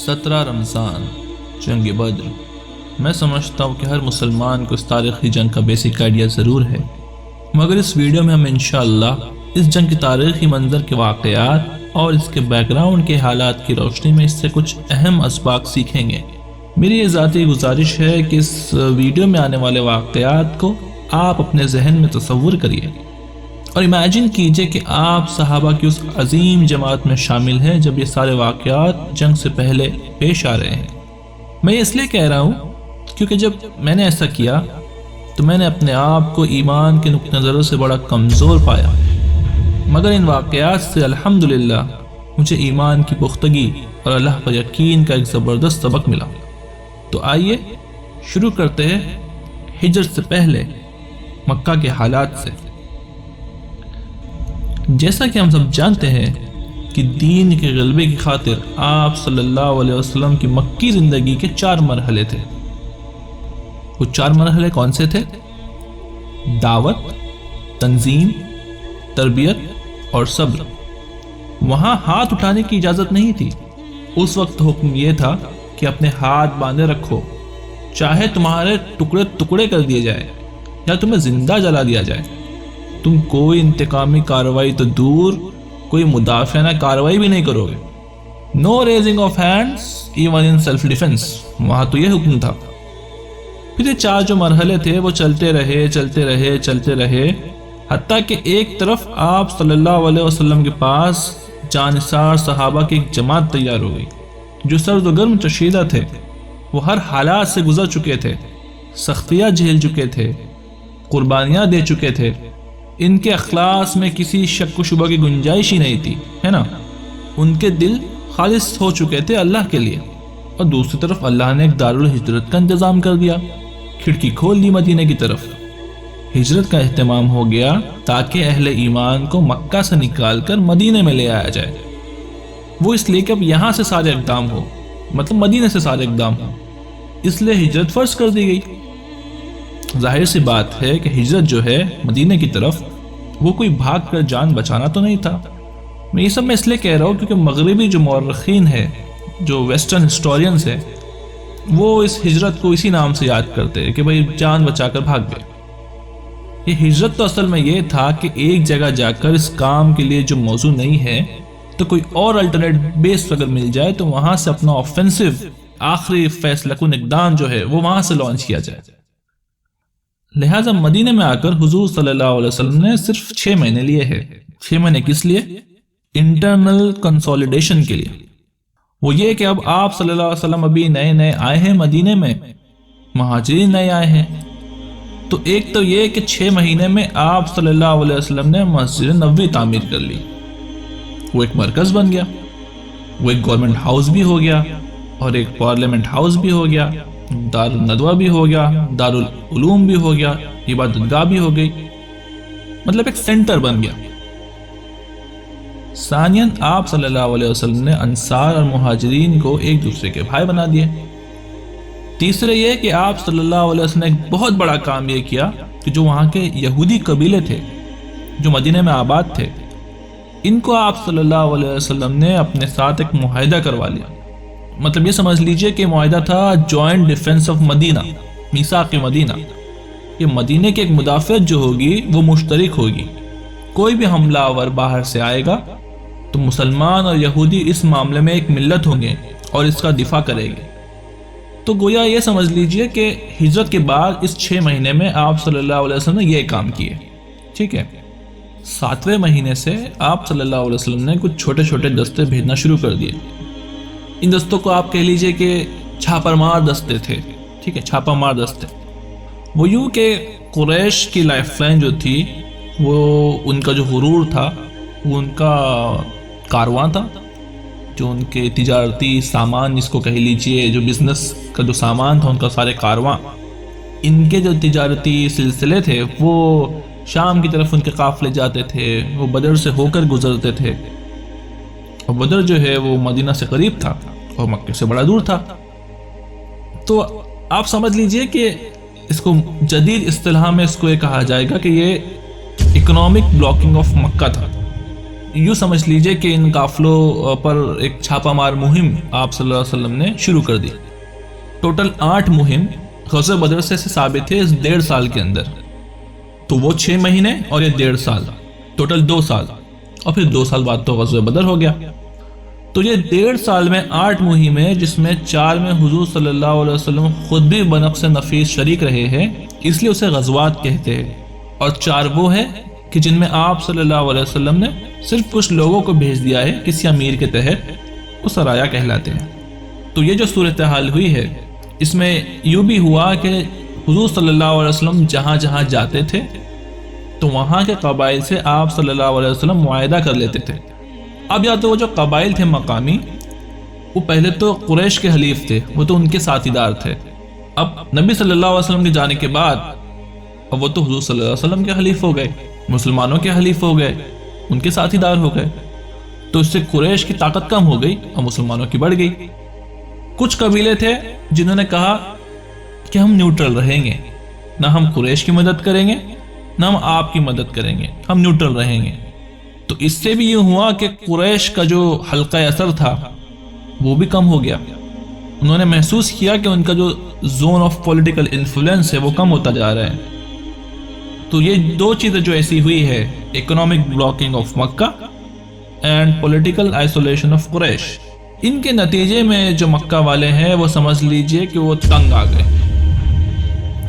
17 رمضان جنگ بدر۔ میں سمجھتا ہوں کہ ہر مسلمان کو اس تاریخی جنگ کا بیسک آئیڈیا ضرور ہے، مگر اس ویڈیو میں ہم انشاءاللہ اس جنگ کے تاریخی منظر کے واقعات اور اس کے بیک گراؤنڈ کے حالات کی روشنی میں اس سے کچھ اہم اسباق سیکھیں گے۔ میری یہ ذاتی گزارش ہے کہ اس ویڈیو میں آنے والے واقعات کو آپ اپنے ذہن میں تصور کریے اور امیجن کیجئے کہ آپ صحابہ کی اس عظیم جماعت میں شامل ہیں جب یہ سارے واقعات جنگ سے پہلے پیش آ رہے ہیں۔ میں یہ اس لیے کہہ رہا ہوں کیونکہ جب میں نے ایسا کیا تو میں نے اپنے آپ کو ایمان کے نقطہ نظر سے بڑا کمزور پایا، مگر ان واقعات سے الحمدللہ مجھے ایمان کی پختگی اور اللہ پر یقین کا ایک زبردست سبق ملا۔ تو آئیے شروع کرتے ہیں ہجرت سے پہلے مکہ کے حالات سے۔ جیسا کہ ہم سب جانتے ہیں کہ دین کے غلبے کی خاطر آپ صلی اللہ علیہ وسلم کی مکی زندگی کے 4 مرحلے تھے۔ وہ 4 مرحلے کون سے تھے؟ دعوت، تنظیم، تربیت اور صبر۔ وہاں ہاتھ اٹھانے کی اجازت نہیں تھی۔ اس وقت حکم یہ تھا کہ اپنے ہاتھ باندھے رکھو، چاہے تمہارے ٹکڑے ٹکڑے کر دیے جائے یا تمہیں زندہ جلا دیا جائے۔ تم کوئی انتقامی کارروائی تو دور، کوئی مدافعانہ کارروائی بھی نہیں کرو گے۔ No raising of hands even in self defence, وہاں تو یہ حکم تھا۔ پھر یہ 4 جو مرحلے تھے وہ چلتے رہے حتیٰ کہ ایک طرف آپ صلی اللہ علیہ وسلم کے پاس جانثار صحابہ کی ایک جماعت تیار ہو گئی جو سرد و گرم چشیدہ تھے۔ وہ ہر حالات سے گزر چکے تھے، سختیاں جھیل چکے تھے، قربانیاں دے چکے تھے۔ ان کے اخلاص میں کسی شک و شبہ کی گنجائش ہی نہیں تھی، ہے نا؟ ان کے دل خالص ہو چکے تھے اللہ کے لیے۔ اور دوسری طرف اللہ نے ایک دارالہجرت کا انتظام کر دیا، کھڑکی کھول دی مدینے کی طرف۔ ہجرت کا اہتمام ہو گیا تاکہ اہل ایمان کو مکہ سے نکال کر مدینے میں لے آیا جائے۔ وہ اس لیے کہ اب یہاں سے سارے اقدام ہو، مطلب مدینے سے سارے اقدام ہو، اس لیے ہجرت فرض کر دی گئی۔ ظاہر سی بات ہے کہ ہجرت جو ہے مدینے کی طرف، وہ کوئی بھاگ کر جان بچانا تو نہیں تھا۔ میں یہ سب میں اس لیے کہہ رہا ہوں کیونکہ مغربی جو مورخین ہے، جو ویسٹرن ہسٹورینز ہیں، وہ اس ہجرت کو اسی نام سے یاد کرتے ہیں کہ بھئی جان بچا کر بھاگ گئے۔ یہ ہجرت تو اصل میں یہ تھا کہ ایک جگہ جا کر اس کام کے لیے جو موضوع نہیں ہے تو کوئی اور الٹرنیٹ بیس اگر مل جائے تو وہاں سے اپنا آفینسو آخری فیصلہ کن اقدام جو ہے وہ وہاں سے لانچ کیا جائے۔ لہٰذا مدینے میں آ کر حضور صلی اللہ علیہ وسلم نے صرف 6 مہینے لیے ہیں۔ 6 مہینے کس لیے؟ انٹرنل کنسولیڈیشن کے لیے۔ وہ یہ کہ اب آپ صلی اللہ علیہ وسلم ابھی نئے آئے ہیں مدینے میں، مہاجرین نئے آئے ہیں، تو ایک تو یہ کہ 6 مہینے میں آپ صلی اللہ علیہ وسلم نے مسجد نبوی تعمیر کر لی، وہ ایک مرکز بن گیا، وہ ایک گورنمنٹ ہاؤس بھی ہو گیا اور ایک پارلیمنٹ ہاؤس بھی ہو گیا، دار الندوہ بھی ہو گیا، دار العلوم بھی ہو گیا، عبادت گاہ بھی ہو گئی، مطلب ایک سینٹر بن گیا۔ ثانیاً آپ صلی اللہ علیہ وسلم نے انصار اور مہاجرین کو ایک دوسرے کے بھائی بنا دیے۔ تیسرے یہ کہ آپ صلی اللہ علیہ وسلم نے ایک بہت بڑا کام یہ کیا کہ جو وہاں کے یہودی قبیلے تھے جو مدینے میں آباد تھے، ان کو آپ صلی اللہ علیہ وسلم نے اپنے ساتھ ایک معاہدہ کروا لیا۔ مطلب یہ سمجھ لیجئے کہ معاہدہ تھا جوائنٹ ڈیفنس آف مدینہ، میثاق مدینہ۔ یہ مدینے کی ایک مدافعت جو ہوگی وہ مشترک ہوگی۔ کوئی بھی حملہ آور باہر سے آئے گا تو مسلمان اور یہودی اس معاملے میں ایک ملت ہوں گے اور اس کا دفاع کرے گے۔ تو گویا یہ سمجھ لیجئے کہ ہجرت کے بعد اس 6 مہینے میں آپ صلی اللہ علیہ وسلم نے یہ کام کیے، ٹھیک ہے۔ 7ویں مہینے سے آپ صلی اللہ علیہ وسلم نے کچھ چھوٹے چھوٹے دستے بھیجنا شروع کر دیے۔ ان دستوں کو آپ کہہ لیجئے کہ چھاپا مار دستے تھے، ٹھیک ہے، چھاپا مار دستے۔ وہ یوں کہ قریش کی لائف لائن جو تھی، وہ ان کا جو غرور تھا، وہ ان کا کارواں تھا، جو ان کے تجارتی سامان جس کو کہہ لیجئے، جو بزنس کا جو سامان تھا ان کا سارے کارواں، ان کے جو تجارتی سلسلے تھے وہ شام کی طرف ان کے قافلے جاتے تھے، وہ بدر سے ہو کر گزرتے تھے، اور بدر جو ہے وہ مدینہ سے قریب تھا اور مکہ سے بڑا دور تھا۔ تو آپ سمجھ لیجئے کہ اس کو جدید اصطلاح میں اس کو یہ کہا جائے گا کہ یہ اکنامک بلاکنگ آف مکہ تھا، یوں سمجھ لیجئے کہ ان قافلوں پر ایک چھاپا مار مہم آپ صلی اللہ علیہ وسلم نے شروع کر دی۔ ٹوٹل 8 مہم غزوہ بدر سے ثابت ہے اس 1.5 سال کے اندر، تو وہ 6 مہینے اور یہ 1.5 سال، ٹوٹل 2 سال، اور پھر 2 سال بعد تو غزوہ بدر ہو گیا۔ تو یہ 1.5 سال میں 8 مہمیں، جس میں 4 میں حضور صلی اللہ علیہ وسلم خود بھی بنفس نفیس شریک رہے ہیں، اس لیے اسے غزوات کہتے ہیں، اور 4 وہ ہے کہ جن میں آپ صلی اللہ علیہ وسلم نے صرف کچھ لوگوں کو بھیج دیا ہے کسی امیر کے تحت، وہ سرایا کہلاتے ہیں۔ تو یہ جو صورتحال ہوئی ہے، اس میں یوں بھی ہوا کہ حضور صلی اللہ علیہ وسلم جہاں جہاں جاتے تھے تو وہاں کے قبائل سے آپ صلی اللہ علیہ وسلم معاہدہ کر لیتے تھے۔ اب یا تو وہ جو قبائل تھے مقامی، وہ پہلے تو قریش کے حلیف تھے، وہ تو ان کے ساتھی دار تھے۔ اب نبی صلی اللہ علیہ وسلم کے جانے کے بعد اب وہ تو حضور صلی اللہ علیہ وسلم کے حلیف ہو گئے، مسلمانوں کے حلیف ہو گئے، ان کے ساتھی دار ہو گئے، تو اس سے قریش کی طاقت کم ہو گئی اور مسلمانوں کی بڑھ گئی۔ کچھ قبیلے تھے جنہوں نے کہا کہ ہم نیوٹرل رہیں گے، نہ ہم قریش کی مدد کریں گے نہ ہم آپ کی مدد کریں گے، ہم نیوٹرل رہیں گے۔ تو اس سے بھی یہ ہوا کہ قریش کا جو حلقہ اثر تھا وہ بھی کم ہو گیا۔ انہوں نے محسوس کیا کہ ان کا جو زون آف پولیٹیکل انفلوئنس ہے وہ کم ہوتا جا رہا ہے۔ تو یہ 2 چیزیں جو ایسی ہوئی ہے، economic blocking of Mecca and political isolation of Quraysh, ان کے نتیجے میں جو مکہ والے ہیں وہ سمجھ لیجئے کہ وہ تنگ آ گئے۔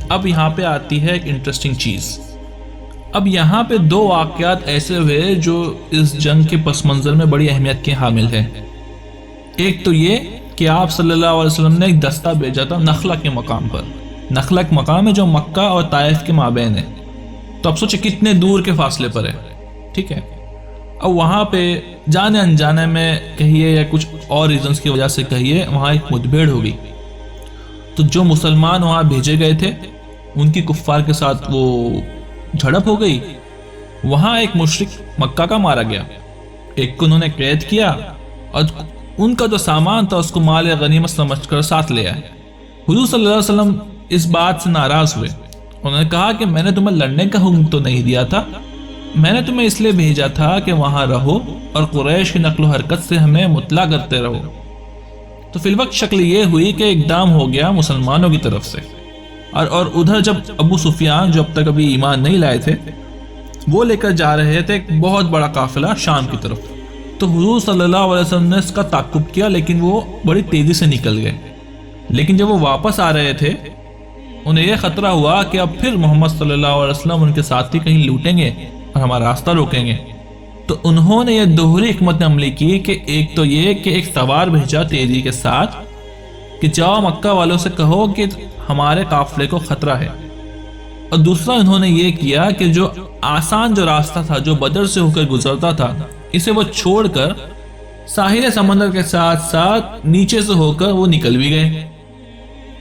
اب یہاں پہ آتی ہے ایک انٹرسٹنگ چیز۔ اب یہاں پہ 2 واقعات ایسے ہوئے جو اس جنگ کے پس منظر میں بڑی اہمیت کے حامل ہیں۔ ایک تو یہ کہ آپ صلی اللہ علیہ وسلم نے ایک دستہ بھیجا تھا نخلہ کے مقام پر۔ نخلہ ایک مقام ہے جو مکہ اور طائف کے مابین ہے، تو اب سوچے کتنے دور کے فاصلے پر ہے، ٹھیک ہے۔ اب وہاں پہ جانے انجانے میں کہیے یا کچھ اور ریزنز کی وجہ سے کہیے، وہاں ایک مدبھیڑ ہو گئی۔ تو جو مسلمان وہاں بھیجے گئے تھے ان کی کفار کے ساتھ وہ جھڑپ ہو گئی۔ وہاں ایک مشرک مکہ کا مارا گیا، ایک کو انہوں نے قید کیا اور ان کا جو سامان تھا اس کو مال غنیمت سمجھ کر ساتھ لے آئے۔ حضور صلی اللہ علیہ وسلم اس بات سے ناراض ہوئے، انہوں نے کہا کہ میں نے تمہیں لڑنے کا حکم تو نہیں دیا تھا، میں نے تمہیں اس لیے بھیجا تھا کہ وہاں رہو اور قریش کی نقل و حرکت سے ہمیں مطلع کرتے رہو۔ تو فی الوقت شکل یہ ہوئی کہ اقدام ہو گیا مسلمانوں کی طرف سے، اور ادھر جب ابو سفیان جو اب تک ابھی ایمان نہیں لائے تھے وہ لے کر جا رہے تھے ایک بہت بڑا قافلہ شام کی طرف، تو حضور صلی اللہ علیہ وسلم نے اس کا تعقب کیا، لیکن وہ بڑی تیزی سے نکل گئے۔ لیکن جب وہ واپس آ رہے تھے انہیں یہ خطرہ ہوا کہ اب پھر محمد صلی اللہ علیہ وسلم ان کے ساتھی کہیں لوٹیں گے اور ہمارا راستہ روکیں گے۔ تو انہوں نے یہ دوہری حکمت عملی کی کہ ایک تو یہ کہ ایک سوار بھیجا تیزی کے ساتھ کہ جاؤ مکہ والوں سے کہو کہ ہمارے قافلے کو خطرہ ہے، اور دوسرا انہوں نے یہ کیا کہ جو آسان جو راستہ تھا جو بدر سے ہو کر گزرتا تھا اسے وہ چھوڑ کر ساحل سمندر کے ساتھ ساتھ نیچے سے ہو کر وہ نکل بھی گئے۔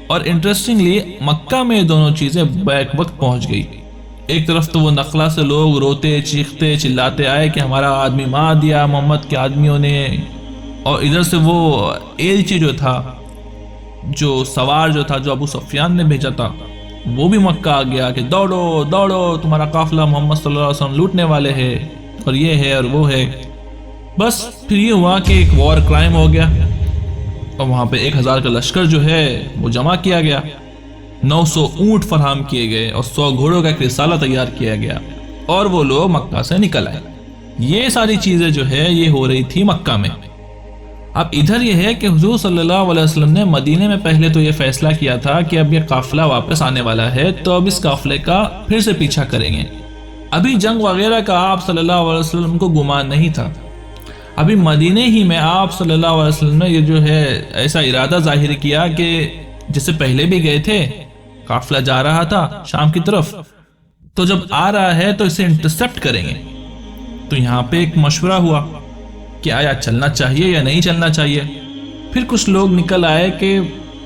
اور انٹرسٹنگلی مکہ میں دونوں چیزیں بیک وقت پہنچ گئی۔ ایک طرف تو وہ نخلا سے لوگ روتے چیختے چلاتے آئے کہ ہمارا آدمی مار دیا محمد کے آدمیوں نے، اور ادھر سے وہ ایلچی جو تھا، جو سوار جو تھا جو ابو سفیان نے بھیجا تھا، وہ بھی مکہ آ گیا کہ دوڑو دوڑو تمہارا قافلہ محمد صلی اللہ علیہ وسلم لوٹنے والے ہیں، اور یہ ہے اور وہ ہے۔ بس پھر یہ ہوا کہ ایک وار کرائم ہو گیا، اور وہاں پہ 1000 کا لشکر جو ہے وہ جمع کیا گیا، 900 اونٹ فراہم کیے گئے اور 100 گھوڑوں کا ایک رسالہ تیار کیا گیا، اور وہ لوگ مکہ سے نکل آئے۔ یہ ساری چیزیں جو ہے یہ ہو رہی تھی مکہ میں۔ اب ادھر یہ ہے کہ حضور صلی اللہ علیہ وسلم نے مدینے میں پہلے تو یہ فیصلہ کیا تھا کہ اب یہ قافلہ واپس آنے والا ہے، تو اب اس قافلے کا پھر سے پیچھا کریں گے۔ ابھی جنگ وغیرہ کا آپ صلی اللہ علیہ وسلم کو گمان نہیں تھا، ابھی مدینے ہی میں آپ صلی اللہ علیہ وسلم نے یہ جو ہے ایسا ارادہ ظاہر کیا کہ جس سے پہلے بھی گئے تھے، قافلہ جا رہا تھا شام کی طرف، تو جب آ رہا ہے تو اسے انٹرسپٹ کریں گے۔ تو یہاں پہ ایک مشورہ ہوا کہ آیا چلنا چاہیے یا نہیں چلنا چاہیے۔ پھر کچھ لوگ نکل آئے کہ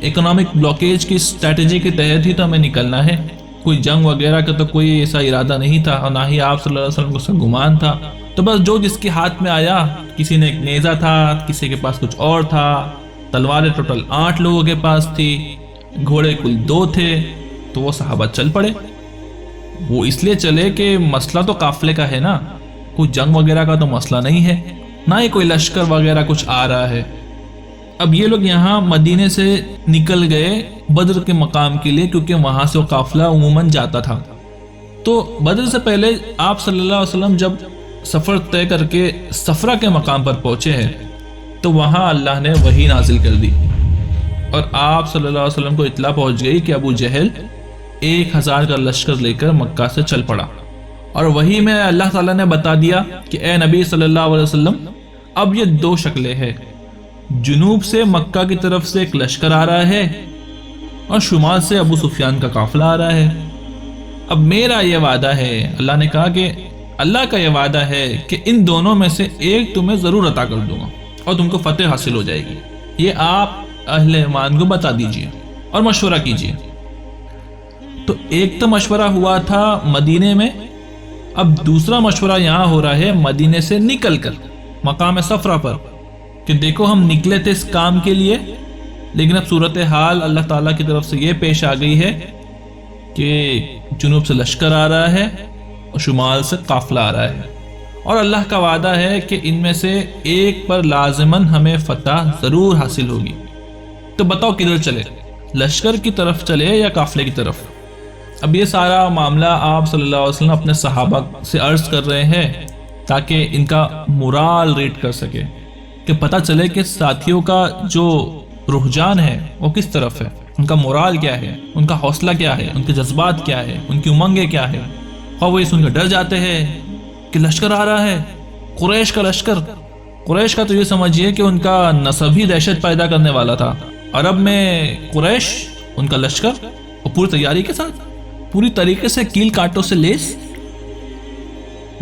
اکنامک بلاکیج کی اسٹریٹجی کے تحت ہی تو ہمیں نکلنا ہے، کوئی جنگ وغیرہ کا تو کوئی ایسا ارادہ نہیں تھا، اور نہ ہی آپ صلی اللہ علیہ وسلم کو اس کا گمان تھا۔ تو بس جو جس کے ہاتھ میں آیا، کسی نے ایک نیزہ تھا، کسی کے پاس کچھ اور تھا، تلواریں ٹوٹل 8 لوگوں کے پاس تھی، گھوڑے کل 2 تھے، تو وہ صحابہ چل پڑے۔ وہ اس لیے چلے کہ مسئلہ تو قافلے کا ہے نا، کوئی جنگ وغیرہ کا تو مسئلہ نہیں ہے، نہ ہی کوئی لشکر وغیرہ کچھ آ رہا ہے۔ اب یہ لوگ یہاں مدینے سے نکل گئے بدر کے مقام کے لیے، کیونکہ وہاں سے وہ قافلہ عموماً جاتا تھا۔ تو بدر سے پہلے آپ صلی اللہ علیہ وسلم جب سفر طے کر کے صفرہ کے مقام پر پہنچے ہیں تو وہاں اللہ نے وحی نازل کر دی، اور آپ صلی اللہ علیہ وسلم کو اطلاع پہنچ گئی کہ ابو جہل 1000 کا لشکر لے کر مکہ سے چل پڑا، اور وحی میں اللہ تعالیٰ نے بتا دیا کہ اے نبی صلی اللہ علیہ وسلم اب یہ 2 شکلیں ہیں، جنوب سے مکہ کی طرف سے ایک لشکر آ رہا ہے اور شمال سے ابو سفیان کا قافلہ آ رہا ہے۔ اب میرا یہ وعدہ ہے، اللہ نے کہا کہ اللہ کا یہ وعدہ ہے کہ ان دونوں میں سے ایک تمہیں ضرور عطا کر دوں گا اور تم کو فتح حاصل ہو جائے گی، یہ آپ اہل ایمان کو بتا دیجئے اور مشورہ کیجئے۔ تو ایک تو مشورہ ہوا تھا مدینے میں، اب دوسرا مشورہ یہاں ہو رہا ہے مدینے سے نکل کر مقام صفرہ پر، کہ دیکھو ہم نکلے تھے اس کام کے لیے، لیکن اب صورتحال اللہ تعالیٰ کی طرف سے یہ پیش آ گئی ہے کہ جنوب سے لشکر آ رہا ہے اور شمال سے قافلہ آ رہا ہے، اور اللہ کا وعدہ ہے کہ ان میں سے ایک پر لازماً ہمیں فتح ضرور حاصل ہوگی۔ تو بتاؤ کدھر چلے، لشکر کی طرف چلے یا قافلے کی طرف؟ اب یہ سارا معاملہ آپ صلی اللہ علیہ وسلم اپنے صحابہ سے عرض کر رہے ہیں تاکہ ان کا مورال ریٹ کر سکے، کہ پتہ چلے کہ ساتھیوں کا جو رجحان ہے وہ کس طرف ہے، ان کا مورال کیا ہے، ان کا حوصلہ کیا ہے، ان کے جذبات کیا ہے، ان کی امنگیں کیا ہے۔ اور وہ یہ سن کر ڈر جاتے ہیں کہ لشکر آ رہا ہے، قریش کا لشکر۔ قریش کا تو یہ سمجھیے کہ ان کا نسب ہی دہشت پیدا کرنے والا تھا، عرب میں قریش، ان کا لشکر، اور پوری تیاری کے ساتھ، پوری طریقے سے کیل کاٹوں سے لیس۔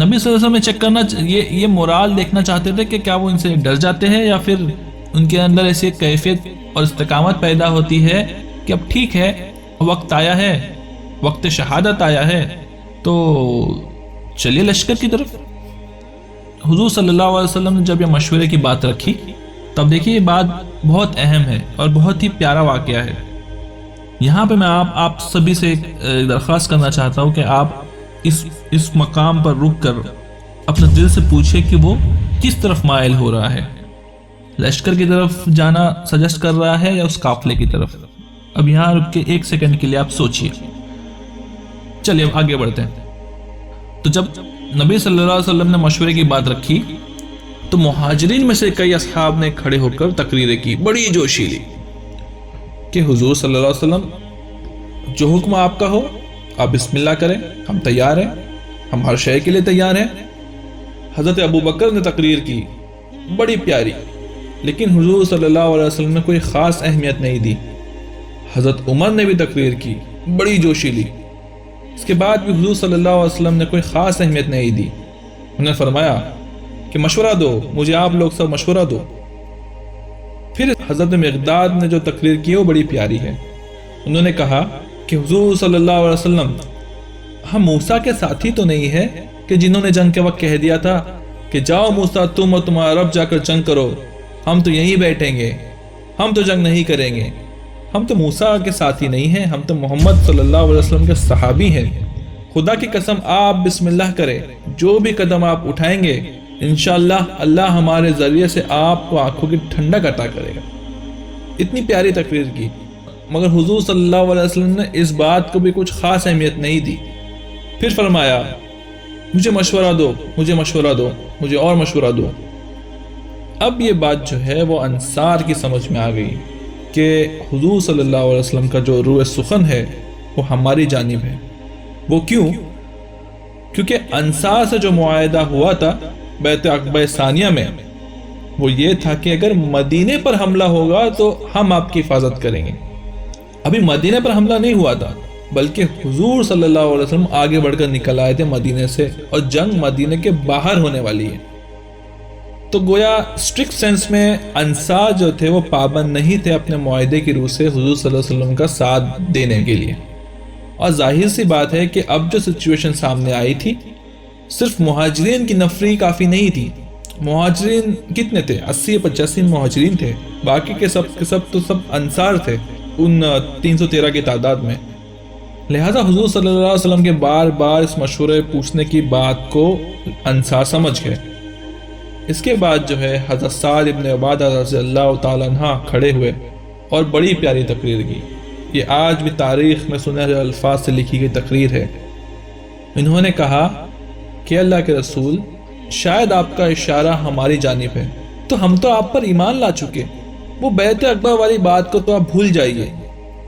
نبی صلی اللہ علیہ وسلم میں چیک کرنا، یہ مورال دیکھنا چاہتے تھے کہ کیا وہ ان سے ڈر جاتے ہیں یا پھر ان کے اندر ایسی کیفیت اور استقامت پیدا ہوتی ہے کہ اب ٹھیک ہے، وقت آیا ہے، وقت شہادت آیا ہے، تو چلیے لشکر کی طرف۔ حضور صلی اللہ علیہ وسلم نے جب یہ مشورے کی بات رکھی، تب دیکھیے یہ بات بہت اہم ہے اور بہت ہی پیارا واقعہ ہے۔ یہاں پہ میں آپ سبھی سے ایک درخواست کرنا چاہتا ہوں کہ آپ اس مقام پر رک کر اپنے دل سے پوچھیں کہ وہ کس طرف مائل ہو رہا ہے، لشکر کی طرف جانا سجیسٹ کر رہا ہے یا اس قافلے کی طرف۔ اب یہاں رک کے 1 سیکنڈ کے لیے آپ سوچئے۔ چلیے اب آگے بڑھتے ہیں۔ تو جب نبی صلی اللہ علیہ وسلم نے مشورے کی بات رکھی تو مہاجرین میں سے کئی اصحاب نے کھڑے ہو کر تقریریں کی بڑی جوشیلی کہ حضور صلی اللہ علیہ وسلم جو حکم آپ کا ہو آپ بسم اللہ کریں، ہم تیار ہیں، ہم ہر شے کے لیے تیار ہیں۔ حضرت ابو بکر نے تقریر کی بڑی پیاری، لیکن حضور صلی اللہ علیہ وسلم نے کوئی خاص اہمیت نہیں دی۔ حضرت عمر نے بھی تقریر کی بڑی جوشیلی، اس کے بعد بھی حضور صلی اللہ علیہ وسلم نے کوئی خاص اہمیت نہیں دی۔ انہوں نے فرمایا کہ مشورہ دو مجھے، آپ لوگ سب مشورہ دو۔ پھر حضرت مقداد نے جو تقریر کی وہ بڑی پیاری ہے۔ انہوں نے کہا کہ حضور صلی اللہ علیہ وسلم، ہم موسیٰ کے ساتھی تو نہیں ہے کہ جنہوں نے جنگ کے وقت کہہ دیا تھا کہ جاؤ موسیٰ تم اور تمہارا رب جا کر جنگ کرو، ہم تو یہیں بیٹھیں گے، ہم تو جنگ نہیں کریں گے۔ ہم تو موسیٰ کے ساتھی نہیں ہیں، ہم تو محمد صلی اللہ علیہ وسلم کے صحابی ہیں۔ خدا کی قسم آپ بسم اللہ کریں، جو بھی قدم آپ اٹھائیں گے انشاءاللہ اللہ ہمارے ذریعے سے آپ کو آنکھوں کی ٹھنڈک عطا کرے گا۔ اتنی پیاری تقریر کی، مگر حضور صلی اللہ علیہ وسلم نے اس بات کو بھی کچھ خاص اہمیت نہیں دی۔ پھر فرمایا مجھے مشورہ دو، مجھے مشورہ دو، مجھے اور مشورہ دو۔ اب یہ بات جو ہے وہ انصار کی سمجھ میں آ گئی کہ حضور صلی اللہ علیہ وسلم کا جو روح سخن ہے وہ ہماری جانب ہے۔ وہ کیونکہ انصار سے جو معاہدہ ہوا تھا بیعت عقبہ ثانیہ میں، وہ یہ تھا کہ اگر مدینے پر حملہ ہوگا تو ہم آپ کی حفاظت کریں گے۔ ابھی مدینے پر حملہ نہیں ہوا تھا، بلکہ حضور صلی اللہ علیہ وسلم آگے بڑھ کر نکل آئے تھے مدینے سے، اور جنگ مدینے کے باہر ہونے والی ہے۔ تو گویا اسٹرکٹ سینس میں انصار جو تھے وہ پابند نہیں تھے اپنے معاہدے کی روح سے حضور صلی اللہ علیہ وسلم کا ساتھ دینے کے لیے۔ اور ظاہر سی بات ہے کہ اب جو سچویشن سامنے آئی تھی، صرف مہاجرین کی نفری کافی نہیں تھی۔ مہاجرین کتنے تھے؟ 80-85 مہاجرین تھے، باقی کے سب تو سب انصار تھے ان 313 کی تعداد میں۔ لہذا حضور صلی اللہ علیہ وسلم کے بار بار اس مشورے پوچھنے کی بات کو انصار سمجھ گئے۔ اس کے بعد جو ہے حضرت سعد ابن عبادہ رضی اللہ تعالیٰ عنہ کھڑے ہوئے اور بڑی پیاری تقریر کی۔ یہ آج بھی تاریخ میں سنہرے الفاظ سے لکھی گئی تقریر ہے۔ انہوں نے کہا کہ اللہ کے رسول، شاید آپ کا اشارہ ہماری جانب ہے، تو ہم تو آپ پر ایمان لا چکے، وہ بیعت اکبر والی بات کو تو آپ بھول جائیے۔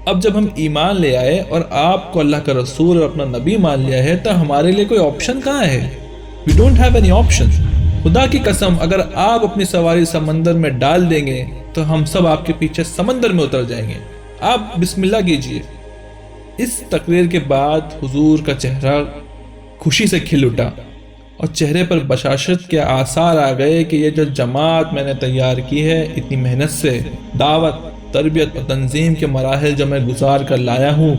اب جب ہم ایمان لے آئے اور آپ کو اللہ کا رسول اور اپنا نبی مان لیا ہے تو ہمارے لیے کوئی آپشن کہاں ہے؟ We don't have any option۔ خدا کی قسم، اگر آپ اپنی سواری سمندر میں ڈال دیں گے تو ہم سب آپ کے پیچھے سمندر میں اتر جائیں گے، آپ بسم اللہ کیجئے۔ اس تقریر کے بعد حضور کا چہرہ خوشی سے کھل اٹھا اور چہرے پر بشاشت کے آثار آ گئے کہ یہ جو جماعت میں نے تیار کی ہے، اتنی محنت سے دعوت، تربیت اور تنظیم کے مراحل جو میں گزار کر لایا ہوں،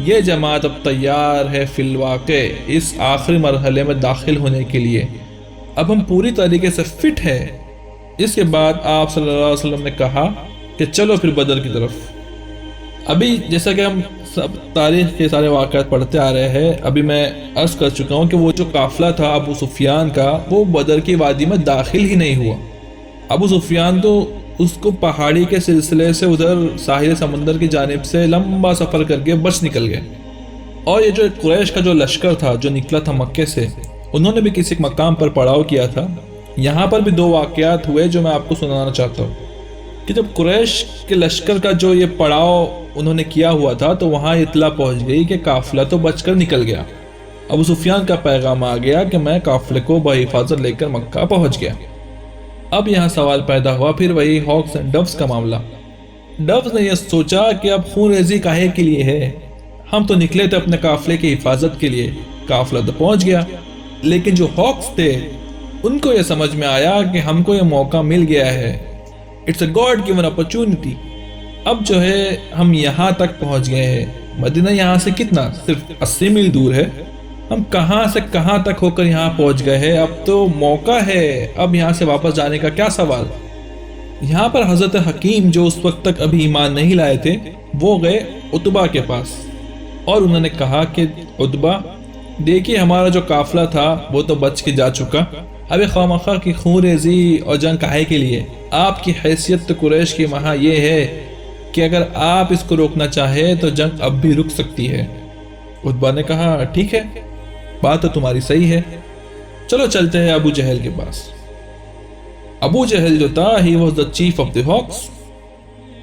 یہ جماعت اب تیار ہے فی الواقع اس آخری مرحلے میں داخل ہونے کے لیے۔ اب ہم پوری طریقے سے فٹ ہے۔ اس کے بعد آپ صلی اللہ علیہ وسلم نے کہا کہ چلو پھر بدر کی طرف۔ ابھی جیسا کہ ہم سب تاریخ کے سارے واقعات پڑھتے آ رہے ہیں، ابھی میں عرض کر چکا ہوں کہ وہ جو قافلہ تھا ابو سفیان کا، وہ بدر کی وادی میں داخل ہی نہیں ہوا۔ ابو سفیان تو اس کو پہاڑی کے سلسلے سے ادھر ساحل سمندر کی جانب سے لمبا سفر کر کے بچ نکل گئے۔ اور یہ جو قریش کا جو لشکر تھا جو نکلا تھا مکے سے، انہوں نے بھی کسی مقام پر پڑاؤ کیا تھا۔ یہاں پر بھی دو واقعات ہوئے جو میں آپ کو سنانا چاہتا ہوں کہ جب قریش کے لشکر کا جو یہ پڑاؤ انہوں نے کیا ہوا تھا تو وہاں اطلاع پہنچ گئی کہ قافلہ تو بچ کر نکل گیا۔ ابو سفیان کا پیغام آ گیا کہ میں قافلے کو بحفاظت لے کر مکہ پہنچ گیا۔ اب یہاں سوال پیدا ہوا پھر وہی ہاکس اینڈ ڈوز کا معاملہ۔ ڈوز نے یہ سوچا کہ اب خون ریزی کاہے کے لیے ہے، ہم تو نکلے تھے اپنے قافلے کی حفاظت کے لیے، قافلہ تو پہنچ گیا۔ لیکن جو ہاکس تھے ان کو یہ سمجھ میں آیا کہ ہم کو یہ موقع مل گیا ہے، it's a God given opportunity. اب جو ہے ہم یہاں تک پہنچ گئے ہیں، مدینہ یہاں سے کتنا، صرف 80 میل دور ہے، ہم کہاں سے کہاں تک ہو کر یہاں پہنچ گئے ہیں، اب تو موقع ہے، اب یہاں سے واپس جانے کا کیا سوال۔ یہاں پر حضرت حکیم جو اس وقت تک ابھی ایمان نہیں لائے تھے، وہ گئے عتبہ کے پاس اور انہوں نے کہا کہ عتبہ دیکھیے ہمارا جو قافلہ تھا وہ تو بچ کے جا چکا، اب خواہ مخواہ کی خون ریزی اور جنگ کاہے کے لیے، آپ کی حیثیت تو قریش کی وہاں یہ ہے کہ اگر آپ اس کو روکنا چاہے تو جنگ اب بھی رک سکتی ہے۔ عتبہ نے کہا ٹھیک ہے، بات تو تمہاری صحیح ہے، چلو چلتے ہیں ابو جہل کے پاس۔ ابو جہل جو تھا he was the chief of the hawks.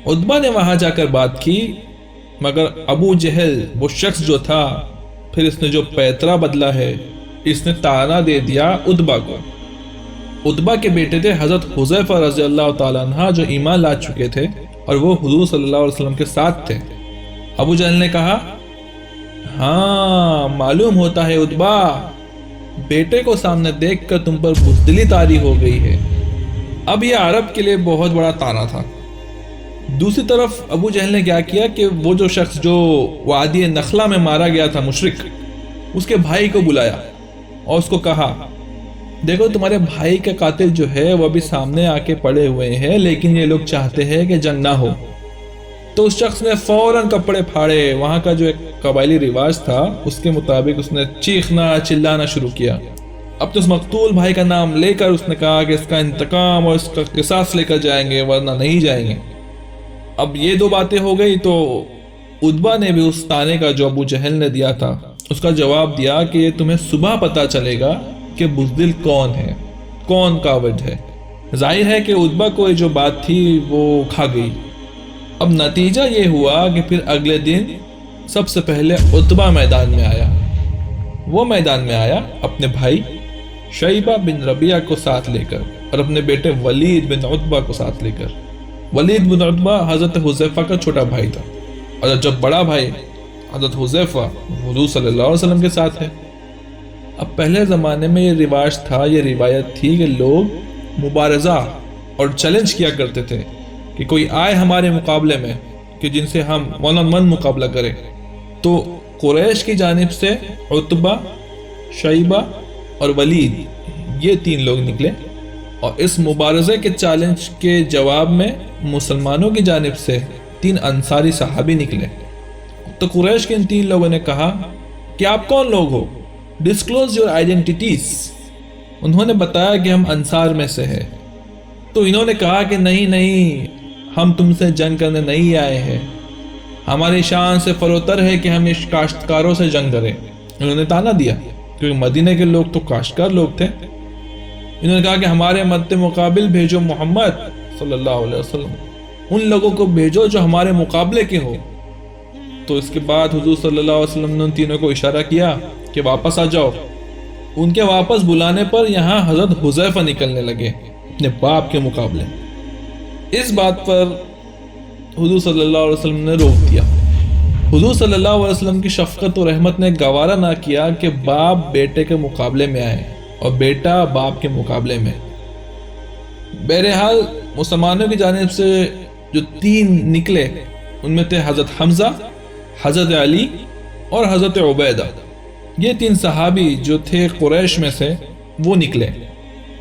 Utbah نے وہاں جا کر بات کی، مگر ابو جہل وہ شخص جو تھا، پھر اس نے جو پیترا بدلا ہے، اس نے تانا دے دیا عتبہ کو۔ عتبہ کے بیٹے تھے حضرت حذیفہ رضی اللہ تعالیٰ عنہ جو ایمان لا چکے تھے اور وہ حضور صلی اللہ علیہ وسلم کے ساتھ تھے۔ ابو جہل نے کہا ہاں معلوم ہوتا ہے عتبہ، بیٹے کو سامنے دیکھ کر تم پر بزدلی طاری ہو گئی ہے۔ اب یہ عرب کے لیے بہت بڑا تانا تھا۔ دوسری طرف ابو جہل نے کیا کیا کہ وہ جو شخص جو وادی نخلا میں مارا گیا تھا مشرک، اس کے بھائی کو بلایا اور اس کو کہا دیکھو تمہارے بھائی کا قاتل جو ہے وہ بھی سامنے آ کے پڑے ہوئے ہیں، لیکن یہ لوگ چاہتے ہیں کہ جنگ نہ ہو۔ تو اس شخص نے فوراً کپڑے پھاڑے، وہاں کا جو ایک قبائلی رواج تھا اس کے مطابق اس نے چیخنا چلانا شروع کیا۔ اب تو اس مقتول بھائی کا نام لے کر اس نے کہا کہ اس کا انتقام اور اس کا قصاص لے کر جائیں گے ورنہ نہیں جائیں گے۔ اب یہ دو باتیں ہو گئی تو عتبہ نے بھی اس تانے کا جو ابو جہل نے دیا تھا اس کا جواب دیا کہ یہ تمہیں صبح پتا چلے گا کہ بزدل کون ہے، کون کاوڈ ہے۔ ظاہر ہے کہ عتبہ کو جو بات تھی وہ کھا گئی۔ اب نتیجہ یہ ہوا کہ پھر اگلے دن سب سے پہلے عتبہ میدان میں آیا۔ وہ میدان میں آیا اپنے بھائی شیبہ بن ربیعہ کو ساتھ لے کر اور اپنے بیٹے ولید بن عتبہ کو ساتھ لے کر۔ ولید بن عتبہ حضرت حذیفہ کا چھوٹا بھائی تھا اور جب بڑا بھائی حضرت حذیفہ حضور صلی اللہ علیہ وسلم کے ساتھ ہے۔ اب پہلے زمانے میں یہ رواج تھا، یہ روایت تھی کہ لوگ مبارزہ اور چیلنج کیا کرتے تھے کہ کوئی آئے ہمارے مقابلے میں کہ جن سے ہم ون آن ون مقابلہ کریں۔ تو قریش کی جانب سے عتبہ، شیبہ اور ولید یہ تین لوگ نکلے، اور اس مبارزے کے چیلنج کے جواب میں مسلمانوں کی جانب سے 3 انصاری صحابی نکلے۔ تو قریش کے ان 3 لوگوں نے کہا کہ آپ کون لوگ ہو؟ Disclose your identities. انہوں نے بتایا کہ ہم انصار میں سے ہیں۔ تو انہوں نے کہا کہ نہیں، ہم تم سے جنگ کرنے نہیں آئے ہیں، ہماری شان سے فروتر ہے کہ ہم اس کاشتکاروں سے جنگ کریں۔ انہوں نے تانا دیا کیونکہ مدینہ کے لوگ تو کاشتکار لوگ تھے۔ انہوں نے کہا کہ ہمارے مد مقابل بھیجو محمد صلی اللہ علیہ وسلم، ان لوگوں کو بھیجو جو ہمارے مقابلے کے ہو۔ تو اس کے بعد حضور صلی اللہ علیہ وسلم نے ان تینوں کو اشارہ کیا کہ واپس آ جاؤ۔ ان کے واپس بلانے پر یہاں حضرت حذیفہ نکلنے لگے اپنے باپ کے مقابلے۔ اس بات پر حضور صلی اللہ علیہ وسلم نے روک دیا۔ حضور صلی اللہ علیہ وسلم کی شفقت و رحمت نے گوارا نہ کیا کہ باپ بیٹے کے مقابلے میں آئے اور بیٹا باپ کے مقابلے میں۔ بہرحال مسلمانوں کی جانب سے جو 3 نکلے ان میں تھے حضرت حمزہ، حضرت علی اور حضرت عبیدہ۔ یہ 3 صحابی جو تھے قریش میں سے وہ نکلے۔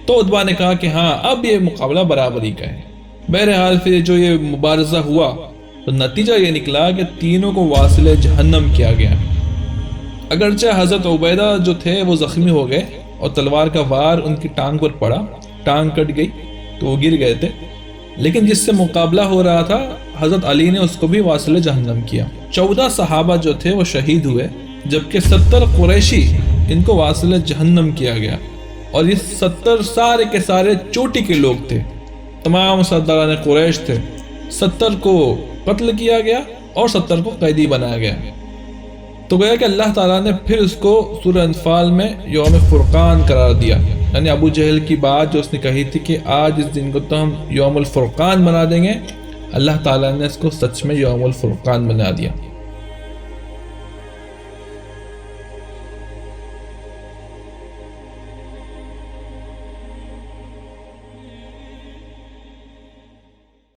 تو عتبہ نے کہا کہ ہاں اب یہ مقابلہ برابری کا ہے۔ بہرحال پھر جو یہ مبارزہ ہوا تو نتیجہ یہ نکلا کہ تینوں کو واصل جہنم کیا گیا۔ اگرچہ حضرت عبیدہ جو تھے وہ زخمی ہو گئے اور تلوار کا وار ان کی ٹانگ پر پڑا، ٹانگ کٹ گئی تو وہ گر گئے تھے، لیکن جس سے مقابلہ ہو رہا تھا حضرت علی نے اس کو بھی واصل جہنم کیا۔ 14 صحابہ جو تھے وہ شہید ہوئے، جبکہ 70 قریشی ان کو واصل جہنم کیا گیا۔ اور یہ 70 سارے کے سارے چوٹی کے لوگ تھے، تمام سرداران قریش تھے۔ 70 کو قتل کیا گیا اور 70 کو قیدی بنایا گیا۔ تو گویا کہ اللہ تعالیٰ نے پھر اس کو سورہ انفال میں یوم فرقان قرار دیا، یعنی ابو جہل کی بات جو اس نے کہی تھی کہ آج اس دن کو تو ہم یوم الفرقان بنا دیں گے، اللہ تعالیٰ نے اس کو سچ میں یوم الفرقان بنا دیا۔